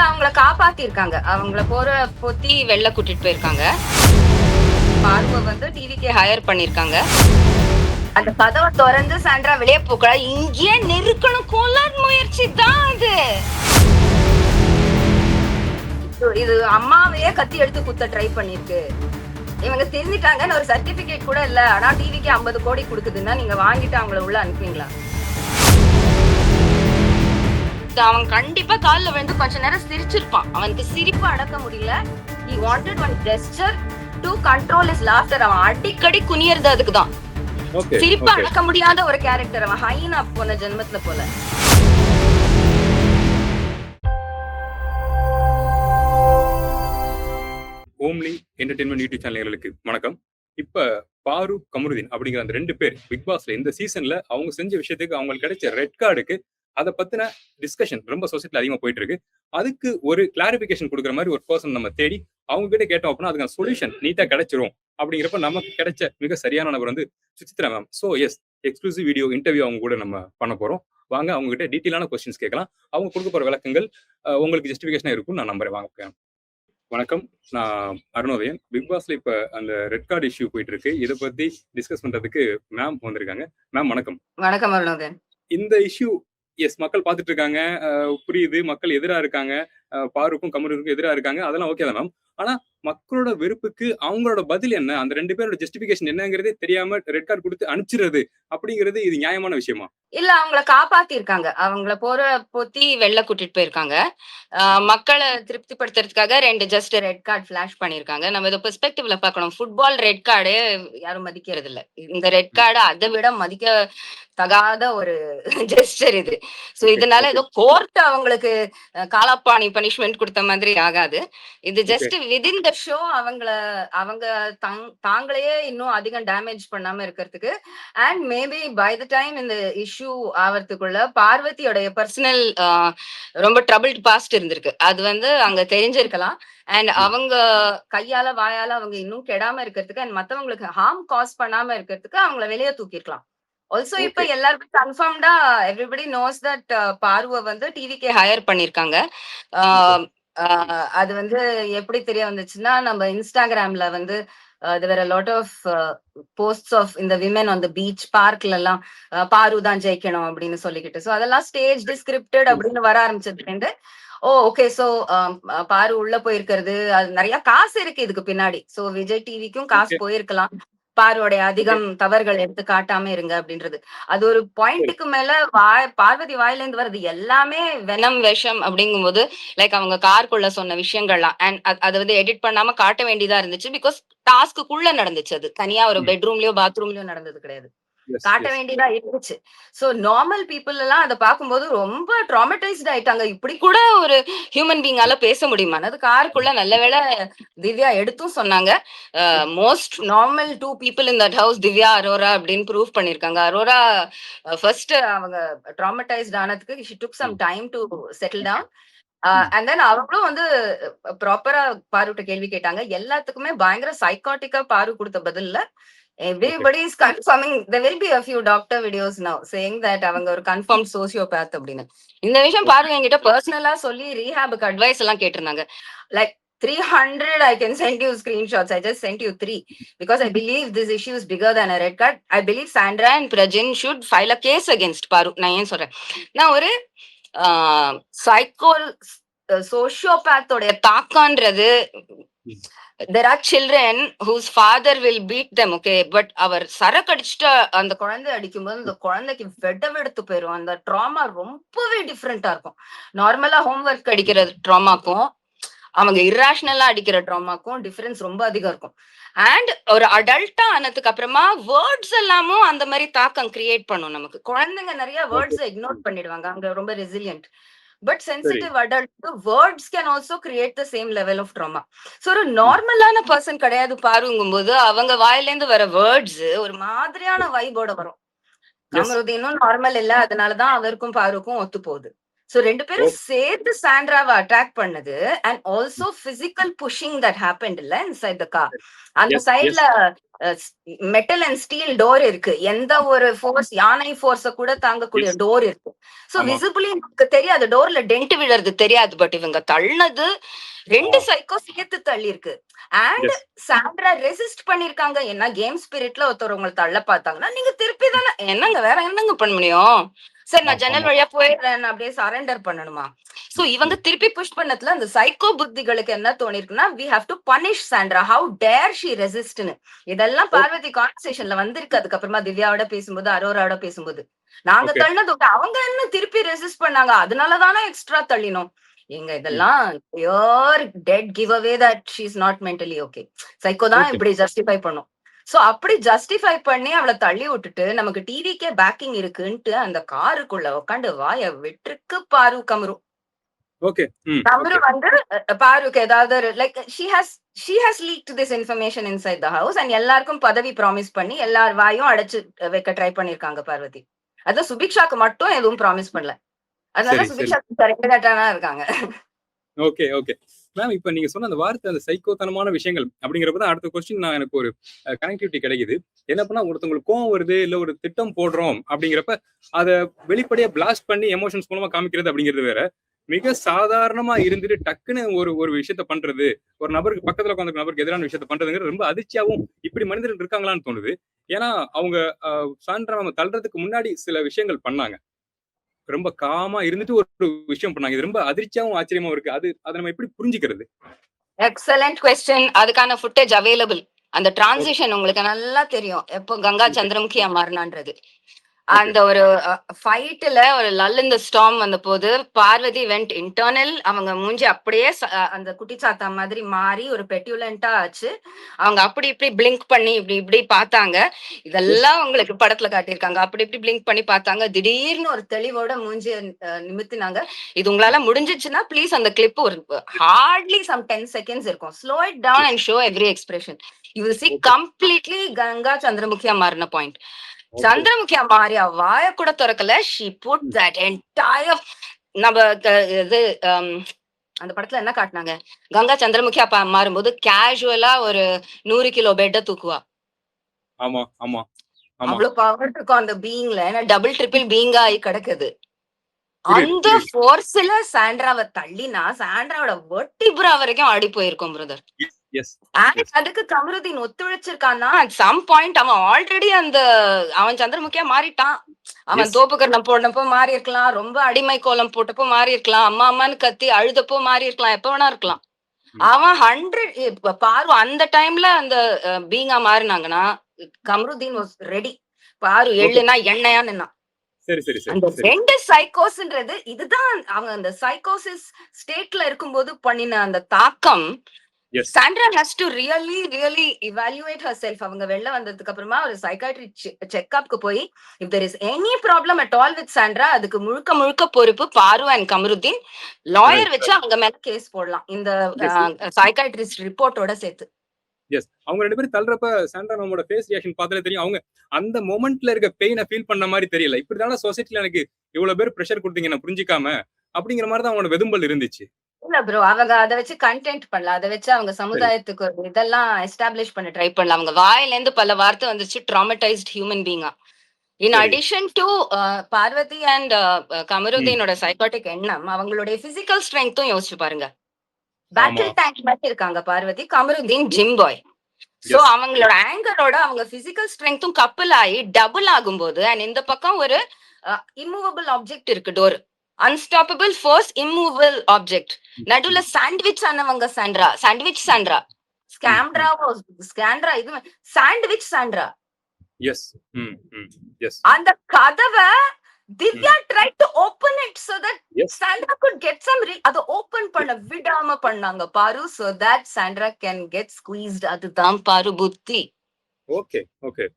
அவங்கள காப்பாத்திருக்காங்க. அவங்கள பொத்தி வெளில கூட்டிட்டு போயிருக்காங்க. பார்வ வந்து டிவிக்கு ஹையர் பண்ணிருக்காங்க. அந்த கதவ தொறந்து சாண்ட்ரா வெளிய போகல. இங்கேயே நெருக்கணும் கொல்லார் முயற்சி தான் அது. இது அம்மாவையே கத்தி எடுத்து குத்த ட்ரை பண்ணிருக்கு. இவங்க தெரிஞ்சிட்டாங்கன்னு ஒரு சர்டிபிகேட் கூட இல்ல. ஆனா டிவிக்கு 50 கோடி கொடுக்குதுன்னா நீங்க வாங்கிட்டு அவங்கள உள்ள அனுப்புவீங்களா? அவன் கண்டிப்பா கால்ல விழுந்து கொஞ்ச நேரம் சிரிச்சிருப்பான். அவனுக்கு சிரிப்பு அடக்க முடியல. He wanted one gesture to control his laughter. அவன் அடிக்கடி குனியறது அதுக்குதான். சிரிப்பு அடக்க முடியாத ஒரு கேரக்டர். அவன் ஹைனா போன ஜென்மத்துல போல. ஹோம்லி என்டர்டெயின்மெண்ட் யூடியூப் சேனல்களுக்கு வணக்கம். இப்ப பாரு கமருதீன் அப்படிங்கிற அந்த 2 பேர் பிக் பாஸ்ல இந்த சீசன்ல அவங்க செஞ்ச விஷயத்துக்கு அவங்களுக்கு கிடைச்ச ரெட் கார்டுக்கு அதை பத்தின டிஸ்கஷன் ரொம்ப சொசைட்டில அதிகமா போயிட்டு இருக்கு. அதுக்கு ஒரு கிளாரிபிகேஷன் கொடுக்குற மாதிரி ஒரு பர்சன் நம்ம தேடி அவங்க கிட்ட கேட்டோம் அப்படின்னா அதுக்கான சொல்யூஷன் நீட்டா கிடைச்சிரும். அப்படிங்கிறப்ப நமக்கு கிடைச்ச மிக சரியான நபர் வந்து Suchitra ma'am. So yes, exclusive video interview அவங்க கூட நம்ம பண்ண போறோம். வாங்க அவங்க கிட்ட டீட்டெயிலான கொஸ்டின்ஸ் கேட்கலாம். அவங்க கொடுக்க போற விளக்கங்கள் உங்களுக்கு ஜஸ்டிபிகேஷனா இருக்கும் நான் நம்புறேன். வாங்க. வணக்கம், நான் அருணோதயன். பிக் பாஸ்ல இப்ப அந்த ரெட் கார்டு இஷ்யூ போயிட்டு இருக்கு. இதை பத்தி டிஸ்கஸ் பண்றதுக்கு மேம் வந்திருக்காங்க. மேம் வணக்கம். வணக்கம் அருணோதயன். இந்த இஷ்யூ எஸ் மக்கள் பார்த்துட்டு இருக்காங்க, புரியுது. மக்கள் எதிரா இருக்காங்க, பாருக்கும் கமருக்கும் எதிரா இருக்காங்க. அதெல்லாம் ஓகே தான் மேம். ஆனா மக்களோட வெறுப்புக்கு அவங்களோட பதில் என்ன? அந்த 2 பேரோட ஜஸ்டிபிகேஷன் என்னங்கிறதே தெரியாம ரெட் கார்டு கொடுத்து அனுப்பிச்சிடுறது அப்படிங்கிறது இது நியாயமான விஷயமா? இல்ல, அவங்கள காப்பாத்திருக்காங்க. அவங்கள பொத்தி வெளில கூட்டிட்டு போயிருக்காங்க. மக்களை திருப்திப்படுத்துறதுக்காக 2 ஜஸ்ட் ரெட் கார்டு ஃபிளாஷ் பண்ணிருக்காங்க. நம்ம இதை பெர்ஸ்பெக்டிவ்ல பார்க்கணும். ஃபுட்பால் ரெட் கார்டு யாரும் மதிக்கிறது இல்ல. இந்த ரெட் கார்டு அதை விட மதிக்க தகாத ஒரு ஜெஸ்டர் இது. சோ இதனால ஏதோ கோர்ட் அவங்களுக்கு காலாப்பாணி பனிஷ்மெண்ட் கொடுத்த மாதிரி ஆகாது. இது ஜஸ்ட் விதின் த ஷோ அவங்க தாங்களையே இன்னும் அதிகம் டேமேஜ் பண்ணாம இருக்கிறதுக்கு. And maybe by the time இந்த இஷ்யூ ஆவறதுக்குள்ள பார்வதியோடைய பர்சனல் ரொம்ப ட்ரபிள்ட் பாஸ்ட் இருந்திருக்கு. அது வந்து அங்க தெரிஞ்சிருக்கலாம். அண்ட் அவங்க கையால வாயால அவங்க இன்னும் கெடாம இருக்கிறதுக்கு அண்ட் மத்தவங்களுக்கு ஹார்ம் காஸ் பண்ணாம இருக்கிறதுக்கு அவங்கள வெளியே தூக்கிருக்கலாம். ஆல்சோ இப்ப எல்லாருக்கும் கன்ஃபார்ம்டா எவ்ரிபடி நோஸ் தட் பார்வ வந்து டிவிக்கு ஹையர் பண்ணிருக்காங்க. அது வந்து எப்படி தெரிய வந்துச்சுன்னா, நம்ம இன்ஸ்டாகிராம்ல வந்து there were a lot of posts of இந்த women on the beach பார்க்ல எல்லாம் பாரு தான் ஜெயிக்கணும் அப்படின்னு சொல்லிக்கிட்டு. சோ அதெல்லாம் ஸ்டேஜ் ஸ்கிரிப்டட் அப்படின்னு வர ஆரம்பிச்சதுலேருந்து ஓகே. சோ பாரு உள்ள போயிருக்கிறது, அது நிறைய காசு இருக்கு இதுக்கு பின்னாடி. சோ விஜய் டிவிக்கும் காசு போயிருக்கலாம். பாருடைய அதிகம் தவறுகள் எடுத்து காட்டாம இருங்க அப்படின்றது. அது ஒரு பாயிண்ட்டுக்கு மேல பார்வதி வாயில இருந்து வர்றது எல்லாமே வெனம் விஷம் அப்படிங்கும்போது லைக் அவங்க காருக்குள்ள சொன்ன விஷயங்கள்லாம் அண்ட் அதை வந்து எடிட் பண்ணாம காட்ட வேண்டியதா இருந்துச்சு. பிகாஸ் டாஸ்க்குள்ள நடந்துச்சு. அது தனியா ஒரு பெட்ரூம்லயோ பாத்ரூம்லயோ நடந்தது கிடையாது. காட்ட வேண்டியதா இருந்துச்சு. சோ நார்மல் பீப்புள் எல்லாம் அதை பார்க்கும்போது ரொம்ப ட்ராமடைஸ்ட் ஆயிட்டாங்க. இப்படி கூட ஒரு ஹியூமன் பீங்கால பேச முடியுமா? அது காருக்குள்ள நல்ல வேளை திவ்யா எடுத்தும் சொன்னாங்க. Most normal 2 people in that house Divya Arora அப்படின்னு ப்ரூவ் பண்ணிருக்காங்க. அரோரா ஃபர்ஸ்ட் அவங்க ட்ராமடைஸ்ட் ஆனதுக்கு she took some time to settle down. And then அவங்களும் வந்து ப்ராப்பரா பாருட்ட கேள்வி கேட்டாங்க. எல்லாத்துக்குமே பயங்கர சைக்காட்டிக்கா பாரு கொடுத்த பதில்ல everybody is confirming. There will be a few doctor videos now saying that அவங்க ஒரு confirmed sociopath அப்படின்னு. இந்த விஷயம் பாருங்க என்கிட்ட பர்சனலா சொல்லி ரீஹாபுக்கு அட்வைஸ் எல்லாம் கேட்டிருந்தாங்க. Like 300 I can send you screenshots. I just sent you 3 because I believe this issue is bigger than a red card. I believe Sandra and Prajin should file a case against Paru. நான் ஏன் சொல்றேன், நான் ஒரு சோசியோபேத்தோடைய தாக்கம்ன்றது there are children whose father will beat them, okay, but அவர் சரக்கடிச்சுட்டு அந்த குழந்தை அடிக்கும்போது அந்த குழந்தைக்கு வெடுத்து போயிடும். அந்த ட்ராமா ரொம்பவே டிஃப்ரெண்டா இருக்கும். நார்மலா ஹோம்ஒர்க் அடிக்கிற ட்ராமாக்கும் அவங்க இர்ராஷனலா அடிக்கிற ட்ராமாக்கும் டிஃபரன்ஸ் ரொம்ப அதிகம் இருக்கும். அண்ட் ஒரு அடல்ட்டா ஆனதுக்கு அப்புறமா வேர்ட்ஸ் எல்லாமும் அந்த மாதிரி தாக்கம் கிரியேட் பண்ணும். நமக்கு குழந்தைங்க நிறைய வேர்ட்ஸ் இக்னோர் பண்ணிடுவாங்க, அவங்க ரொம்ப resilient. But sensitive adult words can also create the same level of trauma. So ஒரு நார்மலான பர்சன் கிடையாது பாருங்கும் போது அவங்க வாயிலேருந்து வர வேர்ட்ஸ் ஒரு மாதிரியான வைபோட வரும். கமருதீனும் நார்மல் இல்ல, அதனாலதான் அவருக்கும் பாருக்கும் ஒத்து போகுது. சோ 2 பேரும் சேர்த்து சாண்ட்ராவை அட்டாக் பண்ணது and also physical pushing that happened இல்ல இன்சைட் த கார். அந்த சைட்ல மெட்டல் அண்ட் ஸ்டீல் டோர் இருக்கு. எந்த ஒரு ஃபோர்ஸ், யானை ஃபோர்ஸ கூட தாங்கக்கூடிய டோர் இருக்கு. சோ விசிபிளி நமக்கு தெரியாது, டோர்ல டென்ட் விழுறது தெரியாது. பட் இவங்க தள்ளினது 2 சைக்கோ சேர்த்து தள்ளி இருக்கு. அண்ட் சாண்ட்ரா ரெசிஸ்ட் பண்ணிருக்காங்க. என்ன கேம் ஸ்பிரிட்ல ஒருத்தர் உங்களை தள்ள பார்த்தாங்கன்னா நீங்க திருப்பி தானே என்னங்க வேற என்னங்க பண்ண முடியும்? சரி நான் ஜன்னல் வழியா போயிடுறேன் அப்படியே சரண்டர் பண்ணணுமா? சோ இவங்க திருப்பி புஷ் பண்ணதுல அந்த சைக்கோ புத்திகளுக்கு என்ன தோணிருக்குன்னா, we have to punish Sandra, how dare she resistன்னு. இதெல்லாம் பார்வதி கான்வர்சேஷன்ல வந்திருக்கு. அதுக்கப்புறமா திவ்யாவோட பேசும்போது, அரோராவோட பேசும்போது நாங்க தள்ளினது அவங்க என்ன திருப்பி ரெசிஸ்ட் பண்ணாங்க, அதனாலதானே எக்ஸ்ட்ரா தள்ளினோம். எங்க இதெல்லாம் pure dead give away that she is not mentally okay. Psycho தான் இப்படி ஜஸ்டிஃபை பண்ணும். சோ அப்படி ஜஸ்டிஃபை பண்ணி அவளை தள்ளி விட்டுட்டு நமக்கு டிவிக்கே பேக்கிங் இருக்குன்ட்டு அந்த காருக்குள்ள உட்காந்து வாய விட்டுருக்கு பாரு கமரு. கமரு வந்து பாருக்கு ஏதாவது like she has leaked this information inside the house and எல்லாருக்கும் பதவி ப்ராமிஸ் பண்ணி எல்லார் வாயும் அடைச்சு வைக்க ட்ரை பண்ணிருக்காங்க பார்வதி. அதான் சுபிக்ஷாக்கு மட்டும் எதுவும் ப்ராமிஸ் பண்ணல. அதனால சுபிக்ஷா கரெக்டா இருக்காங்க. ஓகே ஓகே மேம், இப்ப நீங்க சொன்ன அந்த வார்த்தை அந்த சைக்கோத்தனமான விஷயங்கள் அப்படிங்கிறப்பதான் அடுத்த கொஸ்டின் நான் எனக்கு ஒரு கனெக்டிவிட்டி கிடைக்குது. என்ன பண்ணா ஒருத்தவங்களுக்கு கோவம் வருது இல்ல ஒரு திட்டம் போடுறோம் அப்படிங்கிறப்ப அதை வெளிப்படையா பிளாஸ்ட் பண்ணி எமோஷன்ஸ் மூலமா காமிக்கிறது அப்படிங்கிறது வேற. மிக சாதாரணமா இருந்துட்டு டக்குன்னு ஒரு விஷயத்த பண்றது, ஒரு நபருக்கு பக்கத்துல உட்காந்து நபருக்கு எதிரான விஷயத்த பண்றதுங்கிறது ரொம்ப அதிர்ச்சியாவும் இப்படி மனிதர்கள் இருக்காங்களான்னு தோணுது. ஏன்னா அவங்க சாண்ட்ரா நம்ம தள்ளுறதுக்கு முன்னாடி சில விஷயங்கள் பண்ணாங்க, ரொம்ப காமா இருந்துட்டு ஒரு விஷயம் பண்ணாங்க. இது ரொம்ப அதிர்ச்சியாவும் ஆச்சரியமாவும் இருக்கு. அதை நம்ம எப்படி புரிஞ்சுக்கிறது? Excellent question. அதுக்கான ஃபுட்டேஜ் அவைலபிள். அந்த டிரான்சிஷன் உங்களுக்கு நல்லா தெரியும் எப்போ கங்கா சந்திரமுகியா மாறினான்றது. அந்த ஒரு ஃபைட்ல ஒரு லல் இன் தி ஸ்டார்ம் வந்த போது பார்வதி வெண்ட் இன்டர்னல். அவங்க மூஞ்சி அப்படியே அந்த குட்டி சாத்தா மாதிரி மாறி ஒரு பெட்யூலண்டா ஆச்சு. அவங்க அப்படி இப்படி பிளிங்க் பண்ணி இப்படி இப்படி பார்த்தாங்க. இதெல்லாம் உங்களுக்கு படத்துல காட்டியிருக்காங்க. அப்படி இப்படி பிளிங்க் பண்ணி பார்த்தாங்க. திடீர்னு ஒரு தெளிவோட மூஞ்சி நிமித்தினாங்க. இது உங்களால முடிஞ்சிச்சுன்னா ப்ளீஸ் அந்த கிளிப் ஒரு ஹார்ட்லி சம் 10 seconds இருக்கும். Slow it down and show every expression. You will see completely Ganga சந்திரமுகியா மாறின பாயிண்ட். சந்திரமுகியா மாறியா வாய கூட திறக்கல. she put that entire நம்ம இது அந்த படத்துல என்ன காட்டினாங்க, கங்கா சந்திரமுகியா மாறும்போது கேஷுவலா ஒரு 100 கிலோ பெட்ட தூக்குவா. ஆமா ஆமா அவ்வளவு பவர் இருக்கும் அந்த பீயிங்ல. ஏன்னா டபுள் ட்ரிபிள் பீயிங்கா ஆகி கிடக்குது. அந்த ஃபோர்ஸ்ல சாண்ட்ராவை தள்ளினா சாண்ட்ராவோட வெர்டிப்ரா வரைக்கும் ஆடி போயிருக்கும் பிரதர். அதுக்கு கமருதீன் ஒத்துழைச்சிருக்கான்னா அட் சம் பாயிண்ட் அவன் ஆல்ரெடி அவன் சந்திரமுகியா மாறிட்டான். அவன் தோப்புக்கரணம் போடப்போ மாறி இருக்கலாம், ரொம்ப அடிமை கோலம் போட்டப்போ மாறி இருக்கலாம், அம்மா அம்மான்னு கத்தி அழுதப்போ மாறி இருக்கலாம், எப்ப வேணா இருக்கலாம். அவன் 100 பாரு அந்த டைம்ல அந்த பீங்கா மாறினாங்கன்னா கமருதீன் வாஸ் ரெடி. பாரு எள்ளுனா எண்ணெயா நின்னா. அந்த 2 சைக்கோஸ்ன்றது இதுதான். அவங்க அந்த சைக்கோசிஸ் ஸ்டேட்ல இருக்கும்போது பண்ணின அந்த தாக்கம். Sandra has to really evaluate herself. அவங்க வெளில வந்ததுக்கு அப்புறமா ஒரு சைக்காட்ரி செக்அப்க்கு போய் if there is any problem at all with Sandra, அதுக்கு முழுக்க பொறுப்பு பாரு அண்ட் கமருதீன். லாயர் வச்சு அவங்க மேல கேஸ் போடலாம் இந்த சைக்காட்ரிஸ்ட் ரிப்போர்ட்டோட சேர்த்து. அவங்க 2 பேரும் தள்ளுறப்ப சாண்ட்ரா நம்மளோட ஃபேஸ் ரியாக்ஷன் பார்த்தாலே தெரியும், அவங்க அந்த மொமெண்ட்ல இருக்க பெயினை ஃபீல் பண்ண மாதிரி தெரியல. இப்படிதான சொசைட்டில எனக்கு இவ்வளவு பேர் பிரஷர் கொடுத்தீங்க நான் புரிஞ்சிக்காம அப்படிங்கிற மாதிரி தான் அவங்களோட வெதும்பல் இருந்துச்சு. இல்ல ப்ரோ, அவங்க அதை வச்சு கண்டென்ட் பண்ணல. அதை வச்சு அவங்க சமுதாயத்துக்கு ஒரு இதெல்லாம் எஸ்டாப்ளிஷ் பண்ண ட்ரை பண்ணல. அவங்க வாயில இருந்து பல வார்த்தை வந்துச்சு ட்ராமடைஸ்ட் ஹியூமன் பீயிங்கா. In addition to Parvathi and கமருதீனோட சைக்காட்டிக் எண்ணம், அவங்களுடைய பிசிக்கல் ஸ்ட்ரென்த்தும் யோசிச்சு பாருங்க. பேட்டில் டேங்க் மாதிரி இருக்காங்க பார்வதி, கமருதீன் ஜிம் பாய். சோ அவங்களோட ஆங்கரோட அவங்க பிசிக்கல் ஸ்ட்ரென்த்தும் கப்பல் ஆகி டபுள் ஆகும்போது அண்ட் இந்த பக்கம் ஒரு இம்மூவபிள் ஆப்ஜெக்ட் இருக்கு, door. Unstoppable force immovable object. நடுவுல சாண்ட்விச் ஆனவங்க சாண்ட்ரா. சாண்ட்விச் சாண்ட்ரா ஸ்காண்ட்ரா இது சாண்ட்விச் சாண்ட்ரா. அந்த கதவை Divya tried to open it so that Sandra could get some அதை ஓபன் பண்ண விடாம பண்ணாங்க பாரு, so that Sandra can get squeezed. அதுதான் பாரு புத்தி. Okay okay.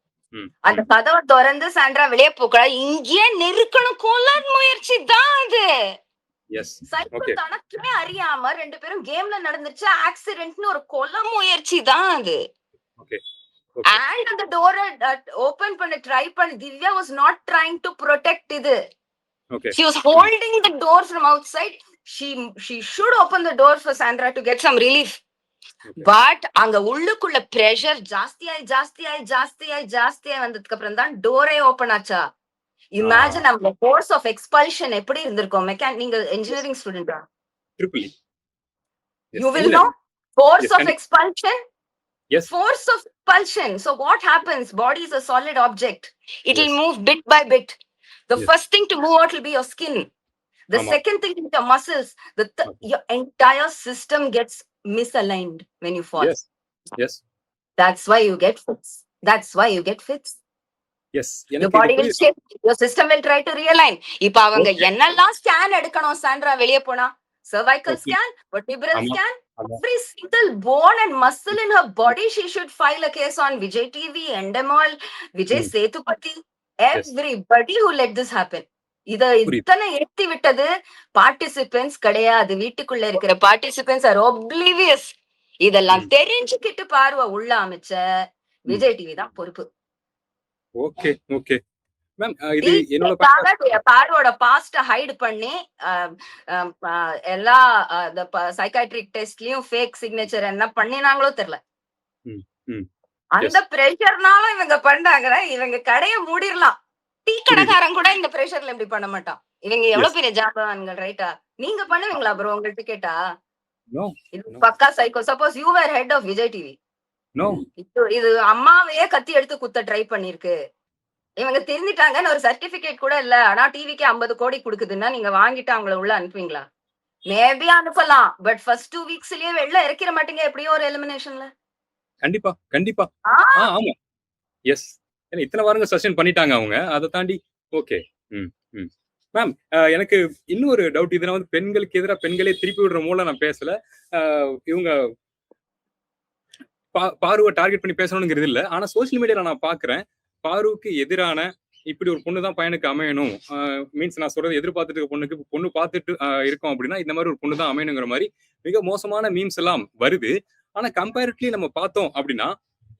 அந்த கதவை திறந்து சாண்ட்ரா வெளியே போகல, இங்கே நெருக்கணும் கொல்ல முயற்சி தான் அது. சைக்கிள் தனக்குமே அறியாம 2 பேரும் கேம்ல நடந்துச்சு ஆக்சிடென்ட்னு ஒரு கொல்ல முயற்சி தான் அது. And the door open பண்ண ட்ரை பண்ணி Divya was not trying to protect இது. Okay. She was holding the door from outside. She should open the door for Sandra to get some relief. Okay. But அங்க உள்ளுக்குள்ள pressure ஜாஸ்தியாய் வந்ததுக்கு அப்புறம் தான் டோரே open ஆச்சா. இமேஜின் நம்ம ஃபோர்ஸ் ஆஃப் எக்ஸ்பல்ஷன் எப்படி இருந்திருக்கும். நீங்க இன்ஜினியரிங் ஸ்டூடெண்டா? Triple E. You will know force of expulsion. Yes. Force of expulsion. So what happens? Body is a solid object. It will Yes. move bit by bit. The Yes. first thing to move out will be your skin. The Ama. second thing is your muscles. Your entire system gets misaligned when you fall. Yes. Yes. That's why you get fits. That's why you get fits. Yes. Your எனக்கு body இது will shift. Your system will try to realign. இப்ப அவங்க Okay. என்னெல்லாம் scan எடுக்கணும் Sandra வெளிய போனா? Cervical Okay. scan, vertebral ஆமா. scan, ஆமா. every single bone and muscle in her body, she should file a case on Vijay TV, Endemol, Vijay Sethupathi, everybody who let this happen. இத புரியுது. இத்தனை ஏத்தி விட்டது பார்ட்டிசிபென்ட்ஸ் கிடையாது. வீட்டுக்குள்ள இருக்கிற பார்ட்டிசிபென்ட்ஸ் ஆர் oblivious. இதெல்லாம் தெரிஞ்சுக்கிட்டு பார்வை உள்ள அமைச்ச விஜய் டிவி தான் பொறுப்பு. ஓகே. ஓகே. மேம் இது என்னோட பார்வோட பாஸ்ட ஹைட் பண்ணி எல்லா சைக்காட்ரிக் டெஸ்ட்லயும் ஃபேக் சிக்னேச்சர் என்ன பண்ணினாங்களோ தெரியல. அந்த பிரஷர்னால இவங்க பண்றாங்க. இவங்க கடையை மூடிரலாம். டீ கடைக்காரன் கூட இந்த பிரஷர்ல இப்படி பண்ண மாட்டான். இவங்க எவ்வளவு பெரிய ஜாபான்கள், ரைட்டா? நீங்க பண்ணுவீங்களா ப்ரோ உங்களுக்கு கேட்டா? இது பக்கா psycho. Suppose you were head of Vijay TV, இது அம்மாவையே கத்தி எடுத்து குத்த ட்ரை பண்ணிருக்கு. இவங்க தெரிஞ்சிட்டாங்கன்னு ஒரு சர்டிபிகேட் கூட இல்ல, ஆனா டிவிக்கு 50 கோடி கொடுக்குதுன்னா நீங்க வாங்கிட்டு அவங்கள உள்ள அனுப்புவீங்களா? மேபி அனுப்பலாம். பட் ஃபர்ஸ்ட் 2 வீக்ஸ்லயே வெளில இறக்கிற மாட்டீங்க எப்படியோ ஒரு எலிமினேஷன்ல. கண்டிப்பா கண்டிப்பா. ஆமா. எஸ். ஏன்னா இத்தனை வாரங்க சஸ்டெயின் பண்ணிட்டாங்க அவங்க. அதை தாண்டி ஓகே. மேம் எனக்கு இன்னொரு டவுட். இதுல வந்து பெண்களுக்கு எதிராக பெண்களே திருப்பி விடுற மூலம் நான் பேசல. இவங்க பார்வை டார்கெட் பண்ணி பேசணுங்கிறது இல்ல. ஆனா சோசியல் மீடியால நான் பாக்குறேன், பார்வுக்கு எதிரான இப்படி ஒரு பொண்ணு தான் பையனுக்கு அமையணும். மீன்ஸ் நான் சொல்றது எதிர்பார்த்துட்டு இருக்க பொண்ணுக்கு பொண்ணு பார்த்துட்டு இருக்கோம் அப்படின்னா இந்த மாதிரி ஒரு பொண்ணு தான் அமையணுங்கிற மாதிரி மிக மோசமான மீம்ஸ் எல்லாம் வருது. ஆனா கம்பேரிட்டிவ்லி நம்ம பார்த்தோம் அப்படின்னா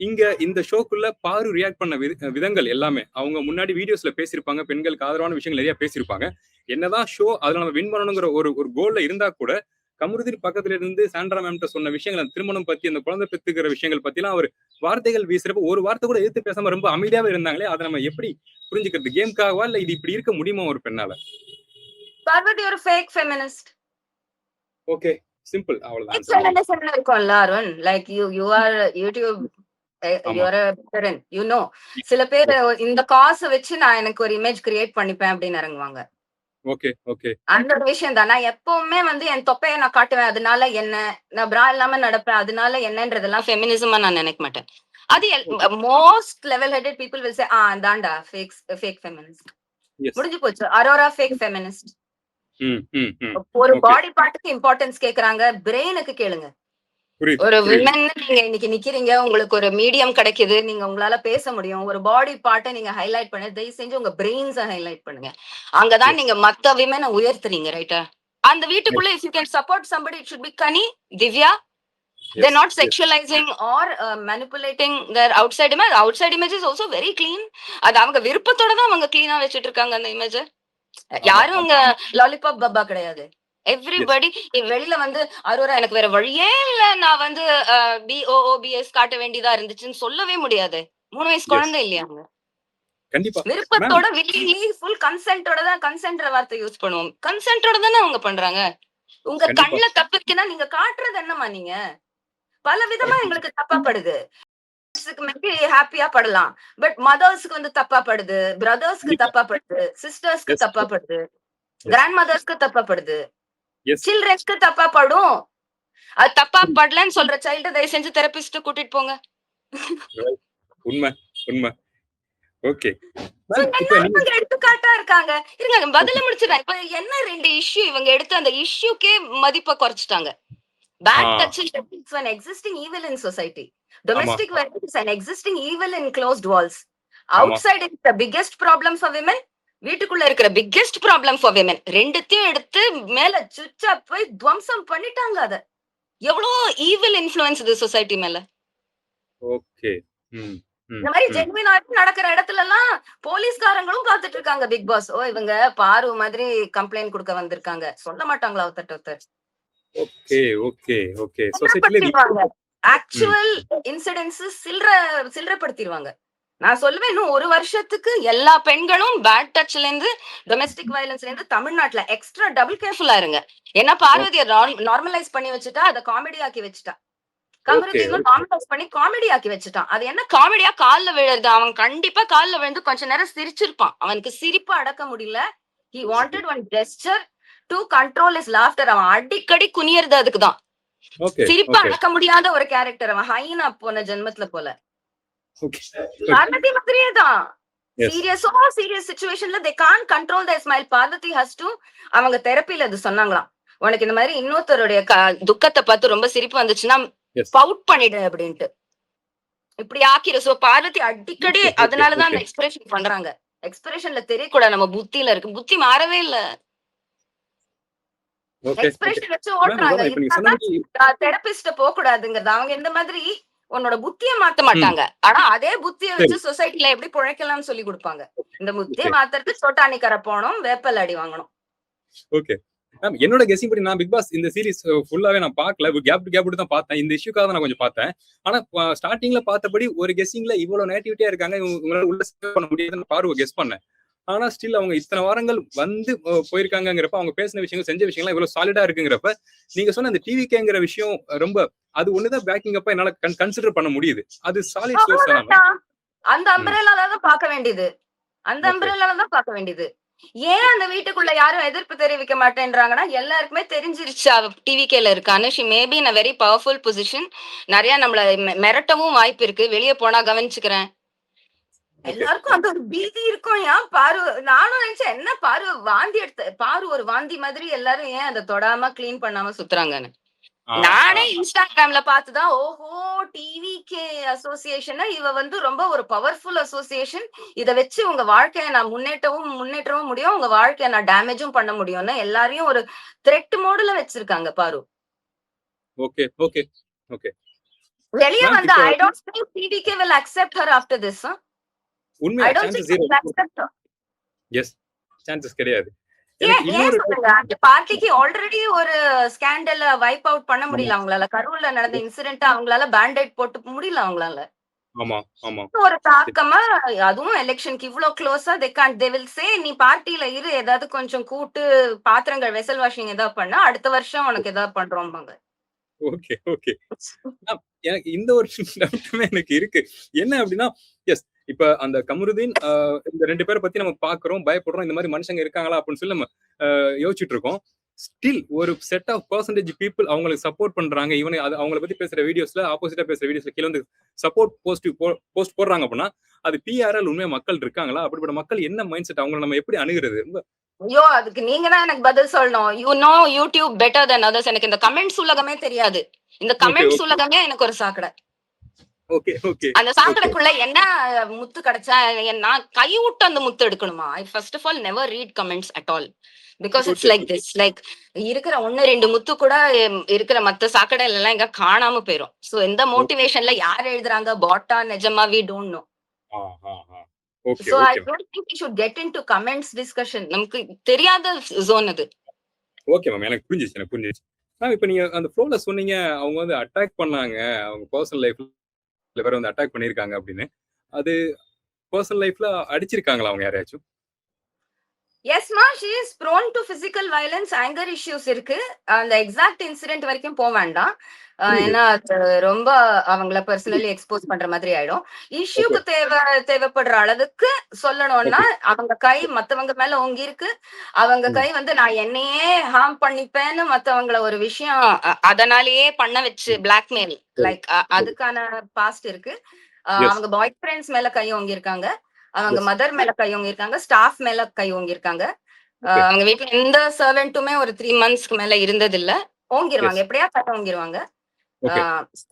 இங்க இந்த ஷோக்குள்ள பாரு ரியாக்ட் பண்ண விதங்கள் எல்லாமே அவங்க முன்னாடி வீடியோஸ்ல பேசியிருப்பாங்க. பெண்களுக்கு ஆதரவான விஷயங்கள் நிறைய பேசியிருப்பாங்க. என்னதான் ஷோ அதுல நம்ம வின் பண்ணணுங்கிற ஒரு கோல்ல இருந்தா கூட கமருதீன் பக்கத்துல இருந்து சாண்ட்ரா மேம்கிட்ட சொன்ன விஷயங்கள், திருமணம் பத்தி, அந்த குழந்தை பெத்துக்கிற விஷயங்கள் பத்தி எல்லாம் அவர் வார்த்தைகள் வீசுறப்ப ஒரு வார்த்தை கூட எதிர்த்து பேசாம ரொம்ப அமைதியாவே இருந்தாங்களே, அதை நம்ம எப்படி புரிஞ்சுக்கிறது? கேம்காகவா இல்ல இது இப்படி இருக்க முடியுமா ஒரு பெண்ணால? பார்வதி ஒரு ஃபேக் ஃபெமினிஸ்ட். ஓகே, சிம்பிள், அவ்வளவுதான். ஃபெமினிசம் இருக்கும்ல Arun. Like you are YouTube, you are a veteran, you know. சில பேர் இந்த காசை வச்சு நான் எனக்கு ஒரு இமேஜ் கிரியேட் பண்ணிப்பேன் அப்படின்னு இறங்குவாங்க. Okay okay. அந்த ஒரு விஷயம் தான். நான் எப்பவுமே வந்து என் தொப்பையை நான் காட்டுவேன், அதனால என்ன, நான் பிரா இல்லாம நடப்பேன் அதனால என்னன்றதெல்லாம் ஃபெமினிசமா நான் நினைக்க மாட்டேன். அது most level headed people will say தாண்டா ஃபேக் ஃபெமினிஸ்ட். முடிஞ்சு போச்சு. Arora fake feminist. ஒரு பாடி பார்ட்டுக்கு இம்பார்ட்டன்ஸ் கேக்குறாங்க, பிரெயினுக்கு கேளுங்க. ஒரு விமன் நீங்க இன்னைக்கு நிக்கிறீங்க, உங்களுக்கு ஒரு மீடியம் கிடைக்குது, நீங்க உங்களால பேச முடியும், ஒரு பாடி பார்ட்டை நீங்க ஹைலைட் பண்ண, தயவு செஞ்சு உங்க பிரெயின்ஸை ஹைலைட் பண்ணுங்க. அங்கதான் நீங்க மத்த விமனை உயர்த்துறீங்க, ரைட்டா? அந்த வீட்டுக்குள்ள if you can support somebody, it should be Kani, Divya. They're not sexualizing or manipulating their outside image. Outside image is also very clean. அது அவங்க விருப்பத்தோட தான் அவங்க கிளீனா வச்சிட்டு இருக்காங்க அந்த இமேஜ். யாரும் உங்க லாலிபாப் பப்பா கிடையாது. எவ்ரிபடி வெளியில வந்து அரோரா எனக்கு வேற வழியே இல்ல, நான் வந்து BOOBS காட்ட வேண்டியதா இருந்துச்சுன்னு சொல்லவே முடியாது. 3 வயசு குழந்தை இல்லையாங்க. விருப்பத்தோட ஃபுல் கன்சென்ட்டோட தான், கன்சென்ட்ற வார்த்தை யூஸ் பண்ணுவோம். கன்சென்ட்டோட தானே அவங்க பண்றாங்க. உங்க கண்ணுல தப்புக்குன்னா நீங்க காட்டுறது என்னமா? நீங்க பல விதமா எங்களுக்கு தப்பா படுது. ஹாப்பியா படலாம், பட் மதர்ஸ்க்கு வந்து தப்பா படுது, பிரதர்ஸ்க்கு தப்பா படுது, சிஸ்டர்ஸ்க்கு தப்பா படுது, கிராண்ட் மதர்ஸ்க்கு தப்பா படுது, சில்ட்ரன்ஸ்க்கு தப்பா படும். அது தப்பா படலன்னு சொல்ற சைல்ட தயவு செஞ்சு தெரபிஸ்ட் கூட்டிட்டு போங்க. உண்மை உண்மை. ஓகே, எடுத்துக்காட்டா இருக்காங்க. இருங்க பதில முடிச்சிடறேன். இப்ப என்ன 2 இஷ்யூ இவங்க எடுத்து அந்த இஷ்யூக்கே மதிப்பை குறைச்சிட்டாங்க. Bad touch is an existing evil in society. Domestic violence is an existing evil in closed walls. Outside is the biggest problem for women. வீட்டுக்குள்ள இருக்கிற biggest problem for women. ரெண்டுத்தையும் எடுத்து மேல சுச்சா போய் துவம்சம் பண்ணிட்டாங்க. அத எவ்வளவு evil influence இது சொசைட்டி மேல. ஓகே. இந்த மாதிரி ஜென்வின் நடக்கிற இடத்துல எல்லாம் போலீஸ்காரங்களும் காத்துட்டு இருக்காங்க பிக் பாஸ். ஓ இவங்க பாரு மாதிரி கம்ப்ளைண்ட் கொடுக்க வந்திருக்காங்க சொல்ல மாட்டாங்களா ஒருத்தர் ஓகே ஓகே ஓகே சொசைட்டில ஆக்சுவல் இன்சிடென்ட்ஸ் சில்லறப்படுத்திடுவாங்க. நான் சொல்லுவேன் இன்னும் ஒரு வருஷத்துக்கு எல்லா பெண்களும் பேட் டச்ல இருந்து டொமெஸ்டிக் வயலன்ஸ்ல இருந்து தமிழ்நாட்டுல எக்ஸ்ட்ரா டபுள் கேர்ஃபுல்லா இருங்க. ஏன்னா பார்வதியை நார்மலைஸ் பண்ணி வச்சுட்டா, அதை காமெடி ஆக்கி வச்சுட்டா. கமருதீனும் நார்மலைஸ் பண்ணி காமெடி ஆக்கி வச்சுட்டான். அது என்ன காமெடியா கால்ல விழுறது? அவன் கண்டிப்பா கால்ல விழுந்து கொஞ்ச நேரம் சிரிச்சிருப்பான். அவனுக்கு சிரிப்பு அடக்க முடியல. He wanted one gesture to control his laughter. அவன் அடிக்கடி குனியறது அதுக்குதான். சிரிப்பு அடக்க முடியாத ஒரு கேரக்டர். அவன் ஹைனா போன ஜென்மத்துல போல. பார்வதி மாதிரியே தான். சீரியஸ் சிச்சுவேஷன்ல they can't control their smile. Parvathi has to, அவங்க தெரப்பில அது சொன்னாங்களாம், உனக்கு இந்த மாதிரி இன்னொருத்தருடைய துக்கத்தை பார்த்து ரொம்ப சிரிப்பு வந்துச்சுன்னா பவுட் பண்ணிடு அப்படின்ட்டு இப்படி ஆக்கிர. சோ பார்வதி அடிக்கடி அதனாலதான் அந்த எக்ஸ்பிரஷன் பண்றாங்க. எக்ஸ்பிரஷன்ல தெரியக்கூடாது நம்ம புத்தியில இருக்கு. புத்தி மாறவே இல்ல. எக்ஸ்பிரஷன் வச்சு ஓட்டுறாங்க. தெரபிஸ்ட போக கூடாதுங்கிறது. அவங்க இந்த மாதிரி உன்னோட புத்திய மாத்த மாட்டாங்க. ஆனா அதே புத்திய வச்சு சொசைட்டில எப்படி பிழைக்கலாம்னு சொல்லி கொடுப்பாங்க. இந்த புத்திய மாத்துறதுக்கு சோட்டானி கரை போனோம், வேப்பல் அடி வாங்கணும். ஓகே மேம், என்னோட கெஸிங் படி நான் பிக் பாஸ் இந்த சீரிஸ் ஃபுல்லாவே நான் பார்க்கல. கேப் தான் பார்த்தேன். இந்த இஷ்யூக்காக நான் கொஞ்சம் பார்த்தேன். ஆனா ஸ்டார்டிங்ல பார்த்தபடி ஒரு கெஸிங்ல இவ்வளவு நேட்டிவிட்டியா இருக்காங்க, உங்களால உள்ள பண்ண முடியாதுன்னு பார்வை கெஸ் பண்ணேன். ஆனா ஸ்டில் அவங்க இத்தனை வாரங்கள் வந்து போயிருக்காங்கிறப்ப, அவங்க பேசின விஷயங்கள் செஞ்ச விஷயங்கள்லாம் இவ்வளவு சாலிடா இருக்குங்கிறப்ப, நீங்க சொன்ன அந்த டிவிக்கேங்கிற விஷயம் ரொம்ப அது ஒண்ணுதான் பேக்கிங் அப்ப என்னால கன்சிடர் பண்ண முடியுது. அது சாலிட் சோர்ஸ் தான். அந்த அம்பரேலால தான் பார்க்க வேண்டியது. அந்த அம்பரேலால தான் பார்க்க வேண்டியது. ஏன் அந்த வீட்டுக்குள்ள யாரும் எதிர்ப்பு தெரிவிக்க மாட்டேன்றாங்கன்னா, எல்லாருக்குமே தெரிஞ்சிருச்சு அவ டிவிகேல இருக்கான்னு. She maybe in a very powerful position. நிறைய நம்மள மிரட்டவும் வாய்ப்பு இருக்கு. வெளியே போனா கவனிச்சுக்கிறேன். எல்லாருக்கும் அந்த ஒரு பீதி இருக்கும். ஏன் பாரு, நானும் நினைச்சேன் என்ன பாரு வாந்தி எடுத்த பாரு ஒரு வாந்தி மாதிரி எல்லாரும் ஏன் அதை தொடாம கிளீன் பண்ணாம சுத்துறாங்கன்னு. நானே இன்ஸ்டாகிராம்ல பார்த்துதான் ஓஹோ டிவிகே அசோசியேஷன் இவ வந்து ரொம்ப ஒரு பவர்ஃபுல் அசோசியேஷன், இத வச்சு உங்க வாழ்க்கைய நான் முன்னேற்றவும் முடியும், உங்க வாழ்க்கைய நான் டேமேஜும் பண்ண முடியும்னு எல்லாரையும் ஒரு த்ரெட் மோடுல வச்சிருக்காங்க பாரு. Okay okay okay. வெளிய வந்து I don't think TVK will accept her after this. உண்மையா சான்சஸ் ஜீரோ. எஸ், சான்சஸ் கிடையாது. பார்ட்டிக்கு ஆல்ரெடி ஒரு ஸ்கேண்டல் வைப் அவுட் பண்ண முடியல அவங்களால. கரூர்ல நடந்த இன்சிடென்ட் அவங்களால பேண்டேட் போட்டு முடியல அவங்களால. ஆமா ஆமா. ஒரு தாக்கமா அதுவும் எலெக்ஷனுக்கு இவ்வளவு க்ளோஸா they will say நீ பார்ட்டில இரு, ஏதாவது கொஞ்சம் கூட்டு பாத்திரங்கள் வெசல் வாஷிங் ஏதாவது பண்ணா அடுத்த வருஷம் உனக்கு ஏதாவது பண்றோம்பாங்க. Okay okay. எனக்கு இந்த ஒரு டவுட்டுமே எனக்கு இருக்கு. என்ன அப்படின்னா, எஸ் இப்ப அந்த கமருதீன் இந்த 2 பேரை பத்தி நம்ம பாக்குறோம், பயப்படுறோம், இந்த மாதிரி மனுஷங்க இருக்காங்களா அப்படின்னு சொல்லி நம்ம யோசிச்சுட்டு இருக்கோம். ஸ்டில் ஒரு செட் ஆஃப் பெர்சன்டேஜ் பீப்புள் அவங்களுக்கு சப்போர்ட் பண்றாங்க. ஈவன் அது அவங்கள பத்தி பேசுற வீடியோஸ்ல, ஆப்போசிட்டா பேசுற வீடியோஸ்ல கீழே வந்து சப்போர்ட் போஸ்ட் போடுறாங்க அப்படின்னா, அது பிஆர்எல் உண்மையா மக்கள் இருக்காங்களா? அப்படிப்பட்ட மக்கள் என்ன மைண்ட் செட், அவங்களை நம்ம எப்படி அணுகிறது? ஐயோ அதுக்கு நீங்க தான் எனக்கு பதில் சொல்லணும். You know YouTube better then others. எனக்கு இந்த கமெண்ட்ஸ் உலகமே தெரியாது. இந்த கமெண்ட்ஸ் உலகமே எனக்கு ஒரு சாக்கடை. Okay okay. அந்த சாக்கடைக்குள்ள என்ன முத்து கிடைச்சா நான் கைவிட்டு அந்த முத்து எடுக்கணுமா? I first of all never read comments at all because it's like this. Like இருக்கிற 1-2 முத்து கூட இருக்கிற மத்த சாக்கடையில எல்லாம் எங்க காணாம போயிரும். சோ எந்த மோட்டிவேஷன்ல யார் எழுதுறாங்க, பாட்டா நிஜமா, we don't know. So I don't think we should get into comments discussion. நமக்கு தெரியாத zone அது. ஓகே மேம், எனக்கு புரிஞ்சிச்சு. மேம் இப்போ நீங்க அந்த ஃப்ளோல சொன்னீங்க அவங்க வந்து அட்டாக் பண்ணாங்க, அவங்க பர்சனல் லைஃப்ல வேற வந்து அட்டாக் பண்ணிருக்காங்க அப்படின்னு. அது பர்சனல் லைஃப்ல அடிச்சிருக்காங்களா அவங்க யாரையாச்சும்? Yes ma, she is prone to physical violence, anger issues இருக்கு. அந்த எக்ஸாக்ட் இன்சிடென்ட் வரைக்கும் போக வேண்டாம். ஏன்னா ரொம்ப அவங்கள பர்சனலி எக்ஸ்போஸ் பண்ற மாதிரி ஆயிடும். இஷ்யூக்கு தேவைப்படுற அளவுக்கு சொல்லணும்னா அவங்க கை மத்தவங்க மேல ஓங்கி இருக்கு. அவங்க கை வந்து நான் என்னையே ஹார்ம் பண்ணிப்பேன்னு மத்தவங்கள ஒரு விஷயம் அதனாலேயே பண்ண வச்சு பிளாக்மெயில் லைக் அதுக்கான பாஸ்ட் இருக்கு. அவங்க பாய் ஃப்ரெண்ட்ஸ் மேல கை ஓங்கி இருக்காங்க, அவங்க மதர் மேல கை ஓங்கி இருக்காங்க, ஸ்டாஃப் மேல கை ஓங்கி இருக்காங்க. அவங்க வீட்டுல எந்த சர்வெண்ட்டுமே ஒரு 3 monthsக்கு மேல இருந்தது இல்ல. ஓங்கிருவாங்க, எப்படியா கட்ட ஓங்கிருவாங்க.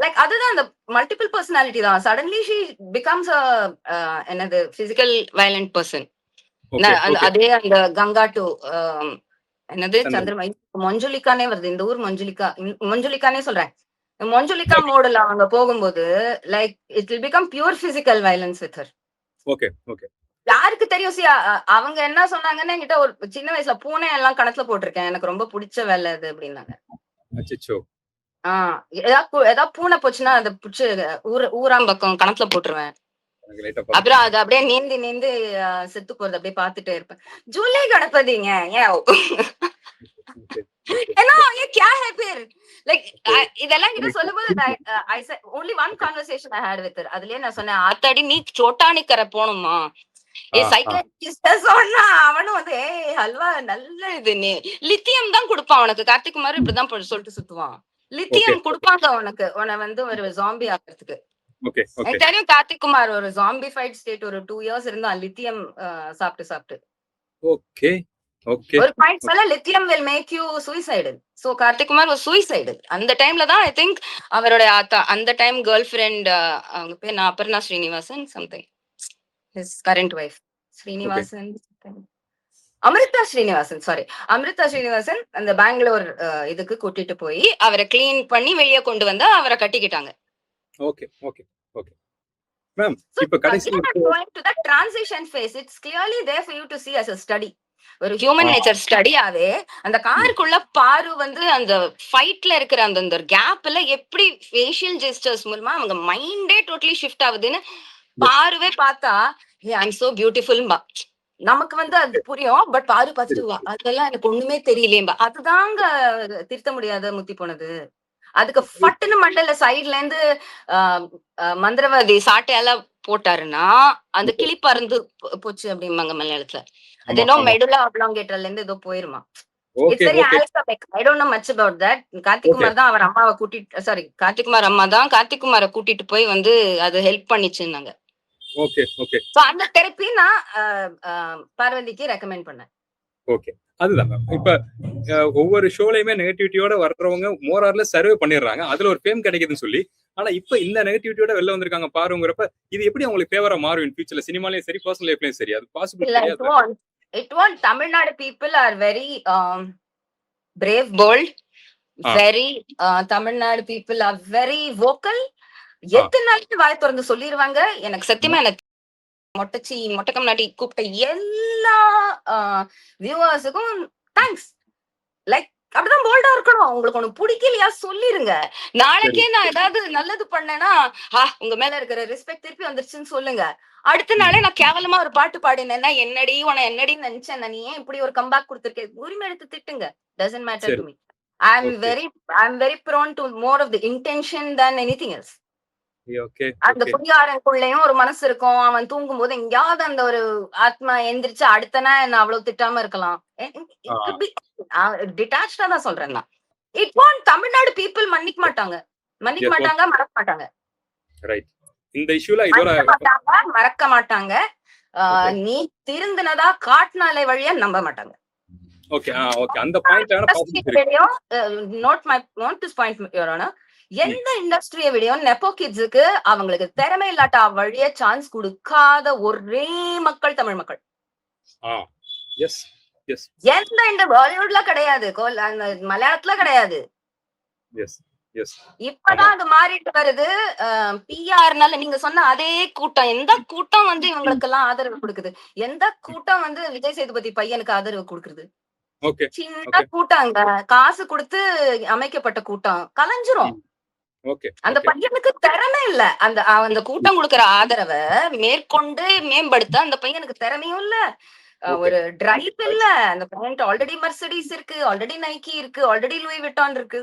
லைக் அதுதான் அந்த மல்டிபிள் பர்சனாலிட்டி தான். சடன்லி ஷி பிகம்ஸ் என்னது பிசிக்கல் வயலண்ட் பர்சன். அதே அந்த கங்கா டு என்னது சந்திரமதி மஞ்சுளிகானே வருது. இந்த ஊர் மஞ்சுளிகானே சொல்றேன். மொஞ்சுலிகா மோடுல அவங்க போகும்போது like it will become pure physical violence with her. Okay okay. யாருக்கு தெரியும்? அவங்க என்ன சொன்னாங்கன்னு என்கிட்ட ஒரு சின்ன வயசுல பூனை எல்லாம் கணத்துல போட்டிருக்கேன், எனக்கு ரொம்ப பிடிச்ச வேலை அது அப்படின்னாங்க. அச்சச்சோ. ஏதாவது பூனை போச்சுன்னா அதை புடிச்சு ஊராம் பக்கம் கணத்துல போட்டுருவேன். அப்புறம் அது அப்படியே நீந்தி நீந்தி செத்து போறது அப்படியே பாத்துட்டே இருப்பேன். ஜூலை கணபதிங்க ஏன் ஏன்னா क्या है फिर like இதெல்லாம் கிட்ட சொல்லும்போது I said only one conversation I had with her. அதுலயே நான் சொன்னேன், ஆத்தாடி நீ சோட்டானிக்கரை போகணுமா? சைக்காட்ரிஸ்ட் சொன்னா அவனும் வந்து ஹல்வா நல்ல இது நீ லித்தியம் தான் கொடுப்பான் உனக்கு. கார்த்திக் குமார் இப்படிதான் சொல்லிட்டு சுத்துவான். லித்தியம் கொடுப்பாங்க உனக்கு, உன்னை வந்து ஒரு ஜாம்பி ஆக்குறதுக்கு. எனக்கு தெரியும் கார்த்திக் குமார் ஒரு ஜாம்பி ஃபைட் ஸ்டேட் ஒரு 2 years இருந்தான் லித்தியம் சாப்பிட்டு சாப்பிட்டு. Okay okay. ஒரு பாயிண்ட் சொல்ல lithium will make you suicidal. So Karthik Kumar was suicidal. அந்த டைம்ல தான் I think அவரோட அந்த டைம் கேர்ள் ஃப்ரெண்ட் அவங்க பேர் Aparna Srinivasan something, his current wife Srinivasan, Amrita Srinivasan, sorry Amrita Srinivasan அந்த பெங்களூர் இதுக்கு கூட்டிட்டு போய் அவரை கிளீன் பண்ணி வெளியே கொண்டு வந்து அவரை கட்டிக்கிட்டாங்க. Okay okay okay ma'am. இப்ப கடைசி going to the transition phase, it's clearly there for you to see as a study. ஒரு ஹியூமன் நேச்சர் ஸ்டடியாவே அந்த காருக்குள்ள பாரு வந்து அந்த ஃபைட்ல இருக்கிற அந்த கேப்ல எப்படி ஃபேஷியல் ஜெஸ்டர்ஸ் மூலமா அவங்க மைண்டே டோட்டலி ஷிஃப்ட் ஆகுதுன்னு பாருவே பார்த்தா ஐம் சோ பியூட்டிஃபுல். நமக்கு வந்து அது புரியும், பட் பாரு பார்த்துட்டு அதெல்லாம் எனக்கு ஒண்ணுமே தெரியலேம்பா. அதுதாங்க திருத்த முடியாத முத்தி போனது. அதுக்கு ஃபட்டுன்னு மண்டல சைட்ல இருந்து மந்திரவாதி சாட்டையால போட்டாருன்னா அந்த கிளி பறந்து போச்சு அப்படிம்பாங்க மலையாளத்துல. அது ஏதோ மெடுலா ஆப்லாங்கேட்டர்ல இருந்து ஏதோ போயிருமா. It's very alphabetic. I don't know much about that. Karthik Kumar தான் அவர் அம்மாவை கூட்டிட்டு, சாரி கார்த்திக் குமார் அம்மா தான் கார்த்திக் குமாரை கூட்டிட்டு போய் வந்து அது ஹெல்ப் பண்ணிச்சுன்னாங்க. Okay okay. சோ அந்த தெரப்பி நான் பார்வதிக்கு ரெக்கமெண்ட் பண்ணேன். ஓகே, அதுதான் மேம். இப்ப ஒவ்வொரு ஷோலையுமே நெகட்டிவிட்டியோட வர்றவங்க மோரார்ல சர்வே பண்ணிடுறாங்க, அதுல ஒரு ஃபேம் கிடைக்குதுன்னு சொல்லி. ஆனா இப்ப இந்த நெகட்டிவிட்டியோட வெளில வந்திருக்காங்க பாருங்கிறப்ப இது எப்படி அவங்களுக்கு ஃபேவரா மாறும் இன் ஃபியூச்சர்ல? சினிமாலயும் சரி, பர்சனல் லைஃப்லயும் சரி, அது பாசிபிள் கிடையாது. It won't. Tamil Nadu people are very brave, bold, very Tamil Nadu people are very vocal. எத்தனை நாளைக்கு வாய் திறந்து சொல்லிடுவாங்க. எனக்கு சத்தியமா எனக்கு மொட்டக்கம் நாட்டி கூப்பிட்ட எல்லா வியூவர்ஸுக்கும் தேங்க்ஸ். லைக் அப்படிதான் போல்டா இருக்கணும். உங்களுக்கு ஒண்ணு பிடிக்கலையா சொல்லிருங்க. நாளைக்கே நான் ஏதாவது நல்லது பண்ணேன்னா உங்க மேல இருக்கிற ரெஸ்பெக்ட் திருப்பி வந்துருச்சுன்னு சொல்லுங்க. அடுத்த நாளே நான் கேவலமா ஒரு பாட்டு பாடினேன்னா என்னடி உன என்னடி நினைச்சேன், நீ ஏன் இப்படி ஒரு கம்பேக் கொடுத்திருக்கேன், உரிமை எடுத்து திட்டுங்க. Doesn't matter to me. I'm very prone to more of the intention than anything else. அந்த குடியாரனுக்குள்ளேயும் ஒரு மனசு இருக்கும். அவன் தூங்கும் போது எங்கேயாவது அந்த ஒரு ஆத்மா எந்திரிச்சு அடுத்தனா என்ன அவ்வளவு திட்டாம இருக்கலாம். டிட்டாச்சா தான் சொல்றேன் நான். இட் வாண்ட் தமிழ்நாடு பீப்புள் மன்னிக்க மாட்டாங்க, மறக்க மாட்டாங்க. இந்த இஷ்யூல இதோட மறக்க மாட்டாங்க. நீ திருந்தினதா காட்னாலே வழியா நம்ப மாட்டாங்க. Okay okay. அந்த point note this point your honour. எந்த இண்டஸ்ட்ரிய விட நெப்போ கிட்ஸுக்கு அவங்களுக்கு திறமை இல்லாட்டா வழிய சான்ஸ் கொடுக்காத ஒரே மக்கள் தமிழ் மக்கள். எந்த பாலிவுட்ல கிடையாது, மலையாளத்துல கிடையாது. இப்பதான் அது மாறிட்டு வருது. பிஆர்னால நீங்க சொன்ன அதே கூட்டம், எந்த கூட்டம் வந்து இவங்களுக்கு எல்லாம் ஆதரவு கொடுக்குது, எந்த கூட்டம் வந்து விஜய் சேதுபதி பையனுக்கு ஆதரவு கொடுக்குறது? சின்ன கூட்டங்க, காசு கொடுத்து அமைக்கப்பட்ட கூட்டம் கலைஞ்சிரும். அந்த பையனுக்கு திறமை இல்ல. அந்த கூட்டம் கொடுக்கற ஆதரவை மேற்கொண்டு மேம்படுத்த அந்த பையனுக்கு திறமையும் இல்ல, ஒரு டிரைவ் இல்ல. அந்த பையன் ஆல்ரெடி மெர்சிடிஸ் இருக்கு, ஆல்ரெடி நைக்கி இருக்கு, ஆல்ரெடி லூயி விட்டான் இருக்கு.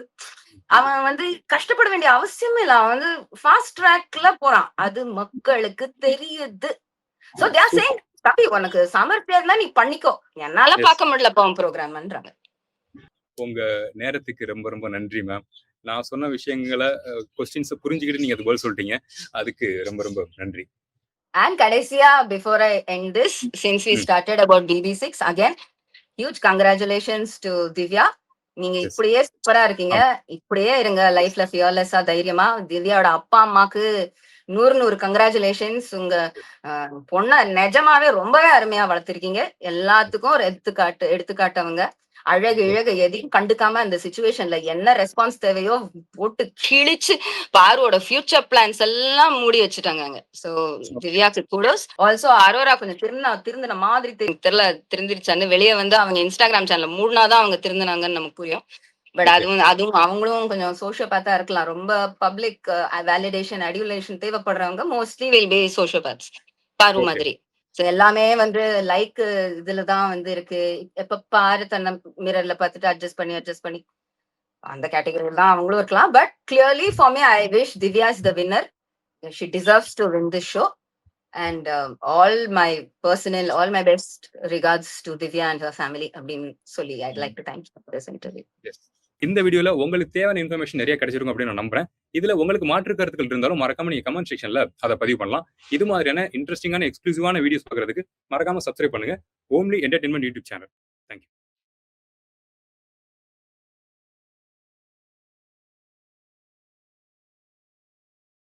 அவன் வந்து கஷ்டப்பட வேண்டிய அவசியம் இல்ல. அவன் வந்து ஃபாஸ்ட் ட்ராக்ல போறான். அது மக்களுக்கு தெரியுது. சோ தே ஆர் சேயிங் தம்பி உனக்கு சாமர்த்தியம் தான், நீ பண்ணிக்கோ, என்னால பார்க்க முடியல பவன் ப்ரோக்ராம்ன்றாங்க. உங்க நேரத்துக்கு ரொம்ப ரொம்ப நன்றி மேம். நான் சொன்ன விஷயங்களை क्वेश्चंस புரிஞ்சிக்கிட்டு நீங்க அது பதில் சொல்லிட்டீங்க, அதுக்கு ரொம்ப ரொம்ப நன்றி. And கடைசியா before I end this, since we started about BB6 again, huge congratulations to Divya. நீங்க இப்படியே சூப்பரா இருக்கீங்க, இப்படியே இருங்க லைஃப்ல ஃபியர்லெஸ்ஸா தைரியமா. திவ்யாவோட அப்பா அம்மாக்கு 100 கங்க்ராச்சுலேஷன்ஸ். உங்க பொண்ண நிஜமாவே ரொம்பவே அருமையா வளர்த்திருக்கீங்க. எல்லாத்துக்கும் ஒரு எடுத்துக்காட்டவங்க. அழகு இழகு எதையும் கண்டுக்காம அந்த சுச்சுவேஷன்ல என்ன ரெஸ்பான்ஸ் தேவையோ போட்டு கிழிச்சு பாருவோட ஃபியூச்சர் பிளான்ஸ் எல்லாம் மூடி வச்சுட்டாங்க அங்க. சோ திவ்யாக்கு கூடோஸ். ஆல்சோ அரோரா கொஞ்சம் திருந்தின மாதிரி தெரியல, திருந்திருச்சான்னு வெளியே வந்து அவங்க இன்ஸ்டாகிராம் சேனல் மூடினாதான் அவங்க திருந்தினாங்கன்னு நமக்கு புரியும். பட் அதுவும் அவங்களும் கொஞ்சம் சோஷியோபேத்தா இருக்கலாம். ரொம்ப பப்ளிக் வேலிடேஷன் அடியுலேஷன் தேவைப்படுறவங்க மோஸ்ட்லி வில் பி சோஷியோபேத்ஸ் பாரு மாதிரி. சோ எல்லாமே வந்து லைக் இதுலதான் வந்து இருக்கு. எப்ப பாரு தன்னை மிரர்ல பார்த்துட்டு அட்ஜஸ்ட் பண்ணி அந்த கேட்டகரியில தான் அவங்களும் இருக்கலாம். But clearly for me I wish Divya is the winner. She deserves to win this show. And all my best regards to Divya and her family. அப்படின்னு சொல்லி I'd like to thank you for this interview. இந்த வீடியோல உங்களுக்கு தேவையான information நிறைய கிடைச்சிருக்கும் அப்படின்னு நான் நம்புறேன். இதுல உங்களுக்கு மாற்று கருத்துக்கள் இருந்தாலும் மறக்காம நீங்க கமெண்ட் செக்ஷன்ல அதை பதிவு பண்ணலாம். இது மாதிரியான இன்ட்ரெஸ்டிங்கான எக்ஸ்க்ளூசிவான வீடியோஸ் பார்க்கறதுக்கு மறக்காம சப்ஸ்கிரைப் பண்ணுங்க ஓம்லி என்டர்டைன்மெண்ட் யூடியூப் சேனல்.